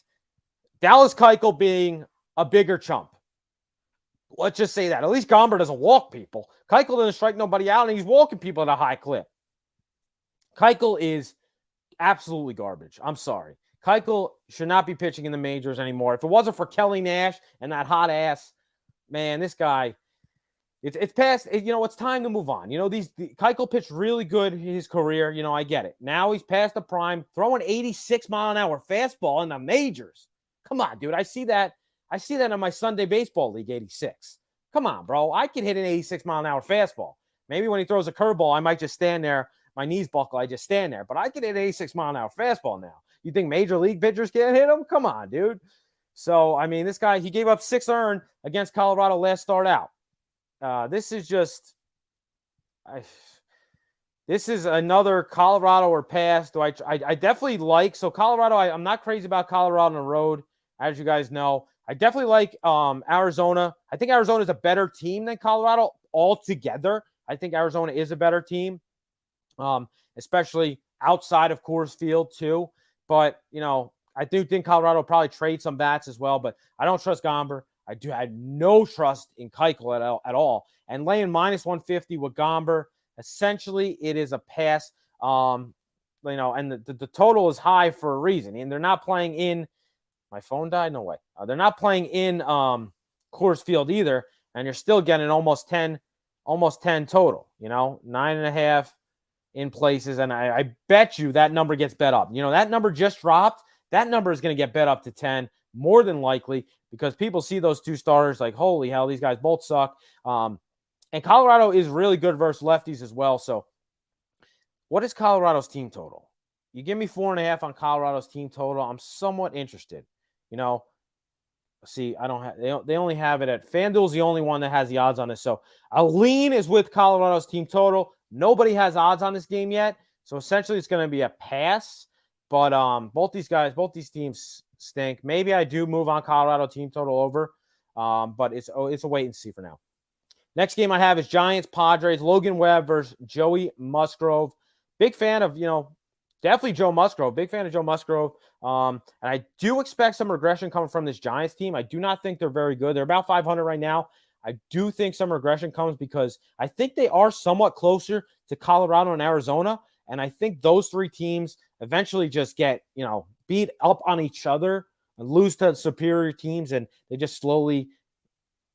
Dallas Keuchel being a bigger chump. Let's just say that. At least Gomber doesn't walk people. Keuchel doesn't strike nobody out, and he's walking people at a high clip. Keuchel is absolutely garbage. I'm sorry. Keuchel should not be pitching in the majors anymore. If it wasn't for Kelly Nash and that hot ass, man, this guy, it's past. It's time to move on. Keuchel pitched really good in his career. I get it. Now he's past the prime, throwing 86-mile-an-hour fastball in the majors. Come on, dude. I see that in my Sunday baseball league, 86. Come on, bro. I can hit an 86-mile-an-hour fastball. Maybe when he throws a curveball, I might just stand there. My knees buckle. I just stand there. But I can hit an 86-mile-an-hour fastball now. You think major league pitchers can't hit him? Come on, dude. So, this guy, he gave up 6 earned against Colorado last start out. This is another Colorado or pass. I definitely like, so Colorado, I'm not crazy about Colorado on the road, as you guys know. I definitely like Arizona. I think Arizona is a better team than Colorado altogether. I think Arizona is a better team, especially outside of Coors Field too. But, I do think Colorado will probably trade some bats as well, but I don't trust Gomber. I have no trust in Keuchel at all. And laying minus 150 with Gomber, essentially it is a pass. And the total is high for a reason. And they're not playing in – my phone died? No way. They're not playing in Coors Field either, and you're still getting almost 10 total, 9.5 in places. And I bet you that number gets bet up. That number just dropped. That number is going to get bet up to 10 more than likely, because people see those two starters like, holy hell, these guys both suck. And Colorado is really good versus lefties as well. So what is Colorado's team total? You give me 4.5 on Colorado's team total, I'm somewhat interested. See, I don't have, they only have it at FanDuel's the only one that has the odds on this. So a lean is with Colorado's team total. Nobody has odds on this game yet. So essentially it's going to be a pass. But both these teams stink. Maybe I do move on Colorado team total over. But it's a wait and see for now. Next game I have is Giants Padres. Logan Webb versus Joey Musgrove. Big fan of, definitely Joe Musgrove. Big fan of Joe Musgrove. And I do expect some regression coming from this Giants team. I do not think they're very good. They're about 500 right now. I do think some regression comes because I think they are somewhat closer to Colorado and Arizona. And I think those three teams eventually just get, beat up on each other and lose to superior teams. And they just slowly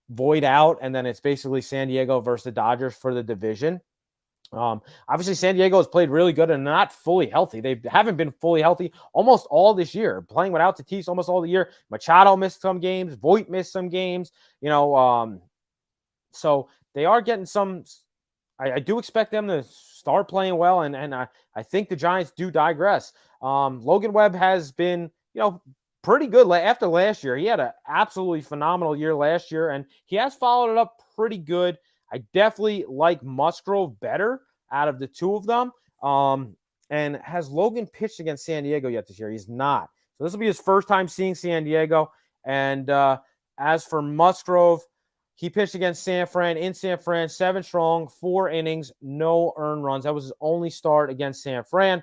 void out. And then it's basically San Diego versus the Dodgers for the division. Obviously San Diego has played really good and not fully healthy. They haven't been fully healthy almost all this year, playing without Tatis almost all the year. Machado missed some games. Voit missed some games, so they are getting some. I do expect them to start playing well, and I think the Giants do digress. Logan Webb has been, pretty good after last year. He had an absolutely phenomenal year last year, and he has followed it up pretty good. I definitely like Musgrove better out of the two of them. And has Logan pitched against San Diego yet this year? He's not. So this will be his first time seeing San Diego. And as for Musgrove, he pitched against San Fran, 7 strong, 4 innings, no earned runs. That was his only start against San Fran.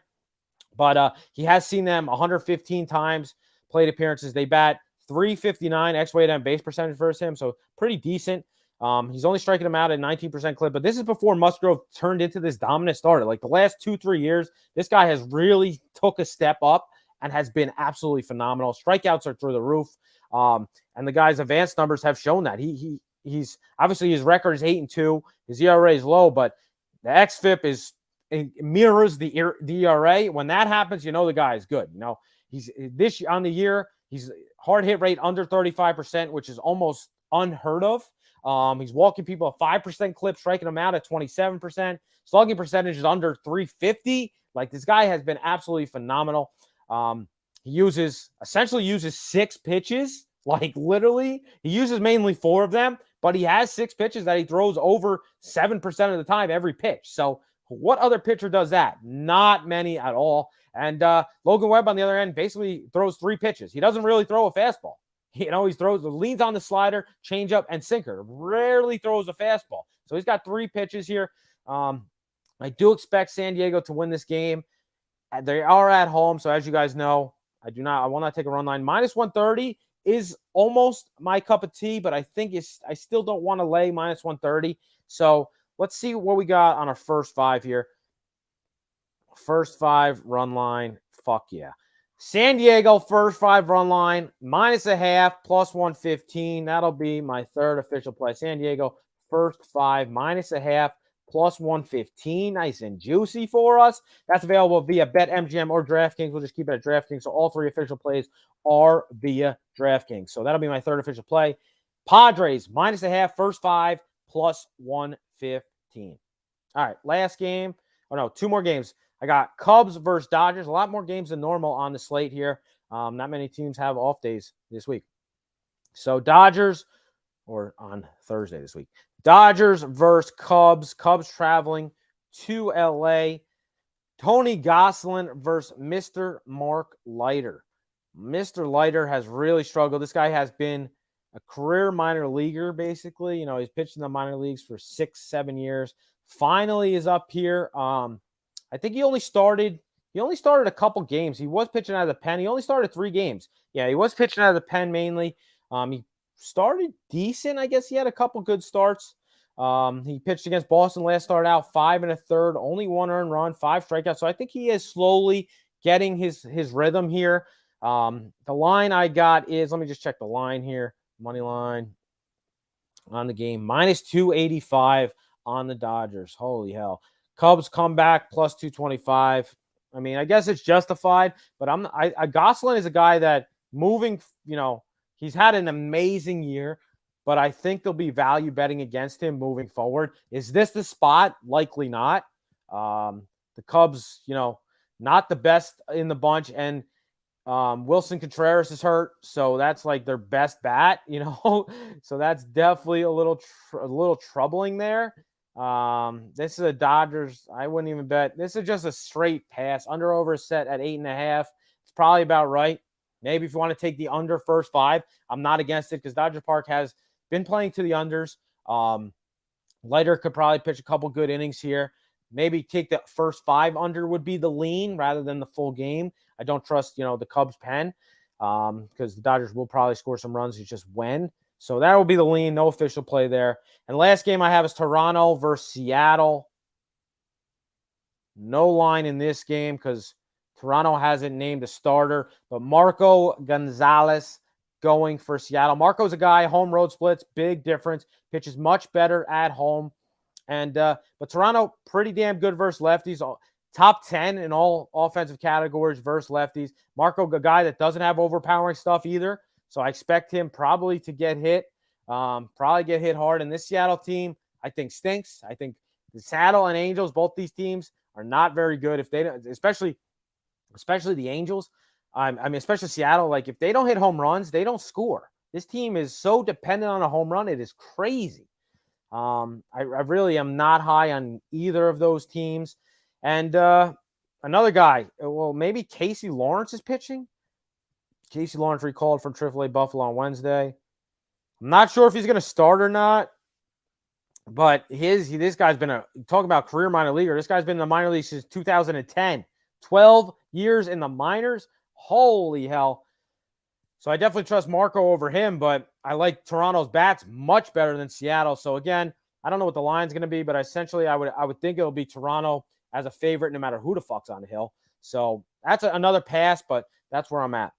But he has seen them 115 times, plate appearances. They bat .359 x-weighted on base percentage versus him, so pretty decent. He's only striking him out at 19% clip, but this is before Musgrove turned into this dominant starter. Like the last 2-3 years, this guy has really took a step up and has been absolutely phenomenal. Strikeouts are through the roof. And the guy's advanced numbers have shown that. He's obviously his record is 8-2. His ERA is low, but the xFIP mirrors the ERA. When that happens, the guy is good. He's this on the year, he's hard hit rate under 35%, which is almost unheard of. He's walking people at 5% clip, striking them out at 27%. Slugging percentage is under 350. Like, this guy has been absolutely phenomenal. He essentially uses 6 pitches. Like, literally, he uses mainly 4 of them, but he has 6 pitches that he throws over 7% of the time every pitch. So what other pitcher does that? Not many at all. And Logan Webb, on the other end, basically throws 3 pitches. He doesn't really throw a fastball. He leans on the slider, changeup, and sinker. Rarely throws a fastball. So he's got 3 pitches here. I do expect San Diego to win this game. They are at home, so as you guys know, I will not take a run line. Minus 130 is almost my cup of tea, but I think I still don't want to lay minus 130. So let's see what we got on our first 5 here. First 5 run line. Fuck yeah. San Diego, first 5 run line, minus a half, plus 115. That'll be my third official play. San Diego, first 5, minus a half, plus 115. Nice and juicy for us. That's available via BetMGM or DraftKings. We'll just keep it at DraftKings. So all 3 official plays are via DraftKings. So that'll be my third official play. Padres, minus a half, first 5, plus 115. All right, last game. Oh, no, 2 more games. I got Cubs versus Dodgers. A lot more games than normal on the slate here. Not many teams have off days this week. So Dodgers, or on Thursday this week. Dodgers versus Cubs. Cubs traveling to LA. Tony Gonsolin versus Mr. Mark Leiter. Mr. Leiter has really struggled. This guy has been a career minor leaguer, basically. You know, he's pitched in the minor leagues for 6-7 years. Finally is up here. I think he only started a couple games. He was pitching out of the pen. He only started 3 games. Yeah, he was pitching out of the pen mainly. He started decent. I guess he had a couple good starts. He pitched against Boston last start out, 5 1/3, only 1 earned run, 5 strikeouts. So I think he is slowly getting his rhythm here. The line I got is, let me just check the line here. Money line on the game, minus 285 on the Dodgers. Holy hell. Cubs come back plus 225. I mean, I guess it's justified, but Gonsolin is a guy that moving, he's had an amazing year, but I think there'll be value betting against him moving forward. Is this the spot? Likely not. The Cubs, not the best in the bunch, and Wilson Contreras is hurt, so that's like their best bat, so that's definitely a little troubling there. This is a Dodgers. I wouldn't even bet. This is just a straight pass. Under over set at 8.5. It's probably about right. Maybe if you want to take the under first 5, I'm not against it because Dodger Park has been playing to the unders. Leiter could probably pitch a couple good innings here. Maybe take the first 5 under would be the lean rather than the full game. I don't trust, the Cubs pen because the Dodgers will probably score some runs. It's just when. So that will be the lean. No official play there. And last game I have is Toronto versus Seattle. No line in this game because Toronto hasn't named a starter. But Marco Gonzalez going for Seattle. Marco's a guy, home road splits, big difference. Pitches much better at home. And but Toronto, pretty damn good versus lefties. Top 10 in all offensive categories versus lefties. Marco, a guy that doesn't have overpowering stuff either. So I expect him probably to get hit, probably get hit hard. And this Seattle team, I think, stinks. I think the Seattle and Angels, both these teams are not very good. If they don't, especially the Angels, especially Seattle, like if they don't hit home runs, they don't score. This team is so dependent on a home run. It is crazy. I really am not high on either of those teams. And another guy, well, maybe Casey Lawrence is pitching. Casey Lawrence recalled from AAA Buffalo on Wednesday. I'm not sure if he's going to start or not, but this guy's been talk about career minor leaguer. This guy's been in the minor leagues since 2010. 12 years in the minors. Holy hell. So I definitely trust Marco over him, but I like Toronto's bats much better than Seattle. So again, I don't know what the line's going to be, but essentially I would think it'll be Toronto as a favorite no matter who the fuck's on the hill. So that's another pass, but that's where I'm at.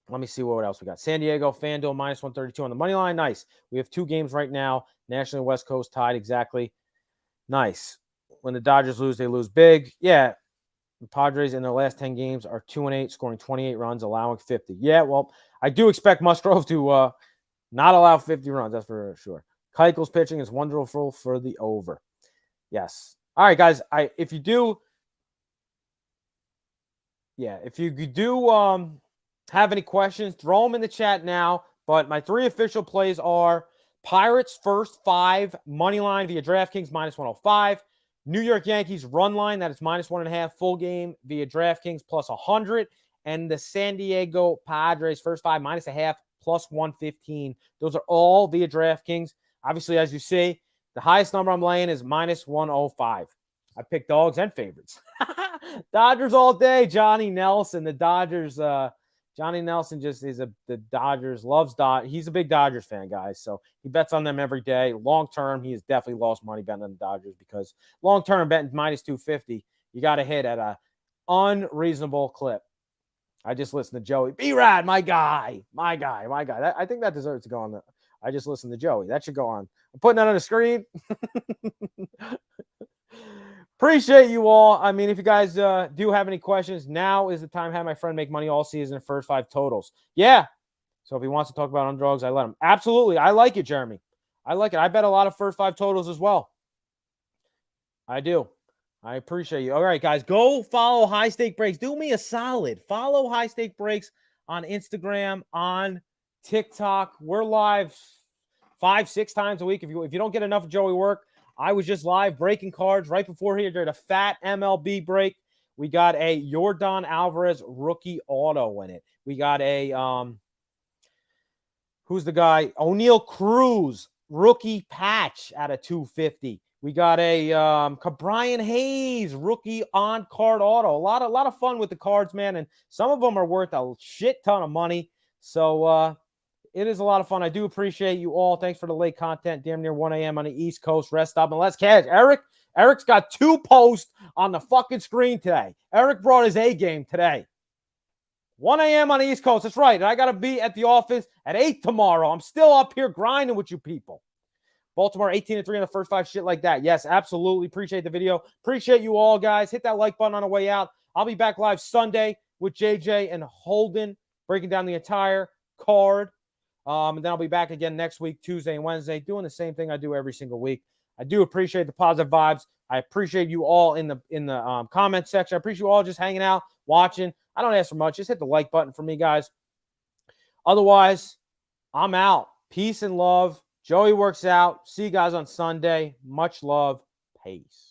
Let me see what else we got. San Diego, FanDuel, minus 132 on the money line. Nice. We have 2 games right now. National and West Coast tied exactly. Nice. When the Dodgers lose, they lose big. Yeah. The Padres in their last 10 games are 2-8, scoring 28 runs, allowing 50. Yeah, well, I do expect Musgrove to not allow 50 runs. That's for sure. Keuchel's pitching is wonderful for the over. Yes. All right, guys. If you do have any questions, throw them in the chat now. But my 3 official plays are Pirates first 5 money line via DraftKings -105. New York Yankees run line, that is -1.5 full game via DraftKings +100. And the San Diego Padres first 5 -0.5 +115. Those are all via DraftKings. Obviously, as you see, the highest number I'm laying is -105. I picked dogs and favorites. Dodgers all day. Johnny Nelson, the Dodgers. Johnny Nelson just is the Dodgers, loves Dodgers. He's a big Dodgers fan, guys. So he bets on them every day. Long term, he has definitely lost money betting on the Dodgers because long term betting -250, you got to hit at a unreasonable clip. I just listened to Joey. B-Rad, my guy. I think that deserves to go on. I just listened to Joey. That should go on. I'm putting that on the screen. Appreciate you all. I mean, if you guys do have any questions, now is the time to have my friend make money all season in first 5 totals. Yeah. So if he wants to talk about underdogs, I let him. Absolutely. I like it, Jeremy. I like it. I bet a lot of first 5 totals as well. I do. I appreciate you. All right, guys, go follow High Stake Breaks. Do me a solid. Follow High Stake Breaks on Instagram, on TikTok. We're live 5-6 times a week. If you don't get enough of Joeywerk, I was just live breaking cards right before here during a fat MLB break. We got a Yordan Alvarez rookie auto in it. We got a who's the guy? O'Neal Cruz rookie patch at a 250. We got a Brian Hayes rookie on card auto. A lot of fun with the cards, man, and some of them are worth a shit ton of money. So it is a lot of fun. I do appreciate you all. Thanks for the late content. Damn near 1 a.m. on the East Coast. Rest up and let's catch. Eric's got 2 posts on the fucking screen today. Eric brought his A game today. 1 a.m. on the East Coast. That's right. And I got to be at the office at 8 tomorrow. I'm still up here grinding with you people. Baltimore 18-3 in the first 5, shit like that. Yes, absolutely. Appreciate the video. Appreciate you all, guys. Hit that like button on the way out. I'll be back live Sunday with JJ and Holden breaking down the entire card. And then I'll be back again next week, Tuesday and Wednesday, doing the same thing I do every single week. I do appreciate the positive vibes. I appreciate you all in the comment section. I appreciate you all just hanging out, watching. I don't ask for much. Just hit the like button for me, guys. Otherwise, I'm out. Peace and love. Joey works out. See you guys on Sunday. Much love. Peace.